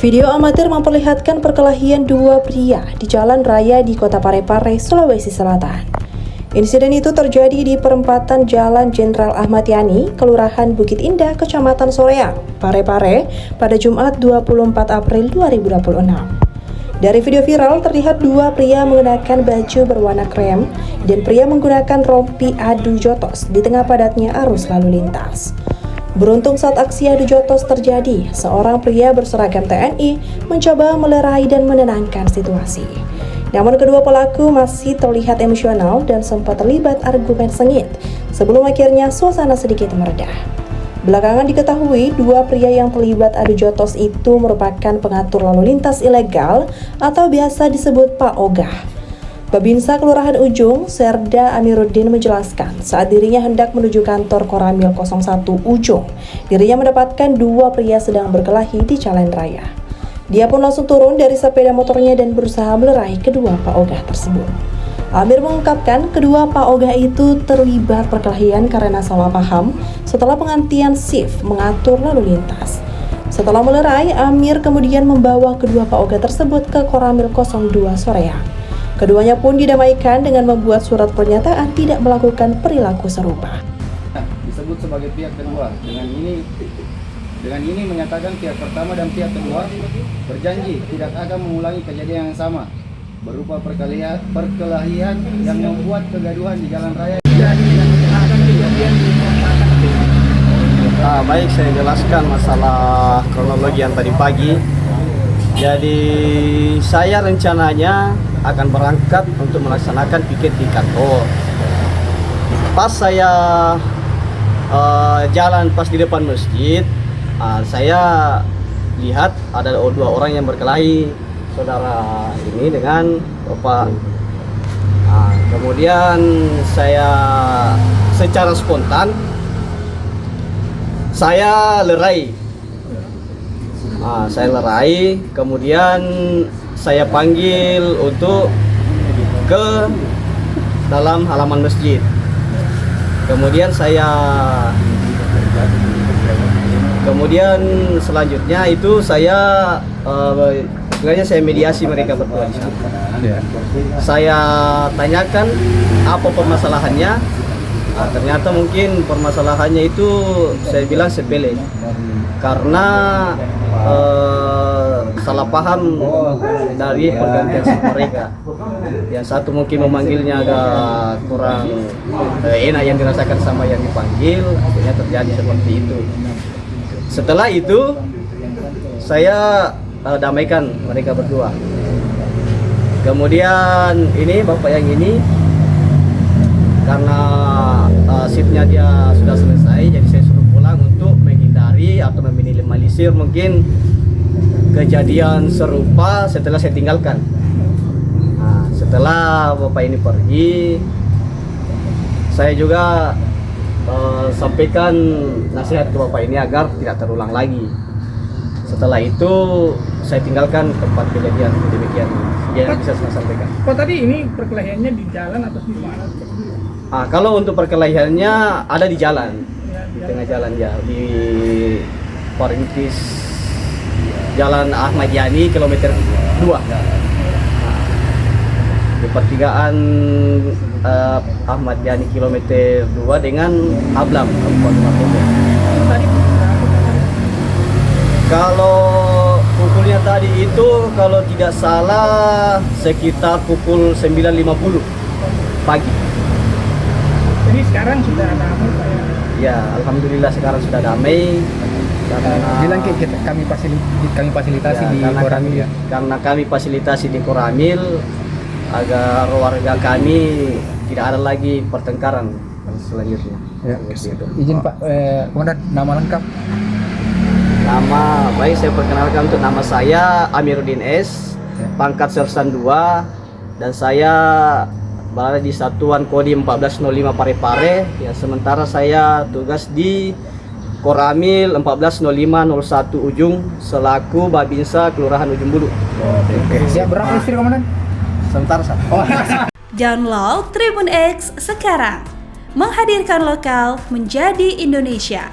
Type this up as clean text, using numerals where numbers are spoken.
Video amatir memperlihatkan perkelahian dua pria di jalan raya di Kota Parepare, Sulawesi Selatan. Insiden itu terjadi di perempatan Jalan Jenderal Ahmad Yani, Kelurahan Bukit Indah, Kecamatan Soreang, Parepare, pada Jumat 24 April 2026. Dari video viral terlihat dua pria mengenakan baju berwarna krem dan pria menggunakan rompi adu jotos di tengah padatnya arus lalu lintas. Beruntung saat aksi adu jotos terjadi, seorang pria berseragam TNI mencoba melerai dan menenangkan situasi. Namun kedua pelaku masih terlihat emosional dan sempat terlibat argumen sengit sebelum akhirnya suasana sedikit meredah. Belakangan diketahui dua pria yang terlibat adu jotos itu merupakan pengatur lalu lintas ilegal atau biasa disebut Pak Ogah. Babinsa Kelurahan Ujung, Serda Amiruddin menjelaskan saat dirinya hendak menuju kantor Koramil 01 Ujung, dirinya mendapatkan dua pria sedang berkelahi di jalan raya. Dia pun langsung turun dari sepeda motornya dan berusaha melerai kedua Pak Ogah tersebut. Amir mengungkapkan kedua Pak Ogah itu terlibat perkelahian karena salah paham setelah pengantian shift mengatur lalu lintas. Setelah melerai, Amir kemudian membawa kedua Pak Ogah tersebut ke Koramil 02 Soreang. Keduanya pun didamaikan dengan membuat surat pernyataan tidak melakukan perilaku serupa. Disebut sebagai pihak kedua. Dengan ini menyatakan pihak pertama dan pihak kedua berjanji tidak akan mengulangi kejadian yang sama berupa perkelahian yang membuat kegaduhan di jalan raya. Baik, saya jelaskan masalah kronologi yang tadi pagi. Jadi saya rencananya akan berangkat untuk melaksanakan piket di kantor. Pas saya jalan pas di depan masjid, saya lihat ada dua orang yang berkelahi, saudara ini dengan bapak. Kemudian saya secara spontan saya lerai. Saya lerai, kemudian saya panggil untuk ke dalam halaman masjid. Kemudian selanjutnya itu saya sebenarnya saya mediasi mereka berdua di sana. Saya tanyakan apa permasalahannya. Ternyata mungkin permasalahannya itu saya bilang sepele karena salah paham dari pergantian shift mereka. Yang satu mungkin memanggilnya agak kurang enak yang dirasakan sama yang dipanggil, akhirnya terjadi seperti itu. Setelah itu saya damaikan mereka berdua. Kemudian ini bapak yang ini karena shiftnya dia sudah selesai, jadi saya suruh pulang untuk menghindari atau meminimalisir mungkin kejadian serupa setelah saya tinggalkan. Setelah bapak ini pergi, saya juga sampaikan nasihat ke bapak ini agar tidak terulang lagi. Setelah itu saya tinggalkan tempat kejadian demikian. Ya, bisa saya sampaikan. Pak, tadi ini perkelahiannya di jalan atau di mana? Kalau untuk perkelahiannya ada di jalan, di tengah jalan ya, di perintis Jalan Ahmad Yani kilometer 2. Di pertigaan Ahmad Yani kilometer 2 dengan Ablam, Kabupaten Matomo. Kalau pukulnya tadi itu kalau tidak salah sekitar pukul 9.50 pagi. Jadi sekarang sudah damai Pak ya? Ya, alhamdulillah sekarang sudah damai. Bilang kami fasilitasi ya, di Koramil ya. Karena kami fasilitasi di Koramil agar warga kami tidak ada lagi pertengkaran selanjutnya. Ya. Izin Pak, Komandan, nama lengkap? Nama baik, saya perkenalkan untuk nama saya Amiruddin S, pangkat Sersan 2, dan saya berada di Satuan Kodim 1405 Parepare. Ya, sementara saya tugas di Koramil 140501 Ujung selaku Babinsa Kelurahan Ujung Bulu. Siap, berapa istri Komandan? Sebentar satu. Download Tribun X sekarang, menghadirkan lokal menjadi Indonesia.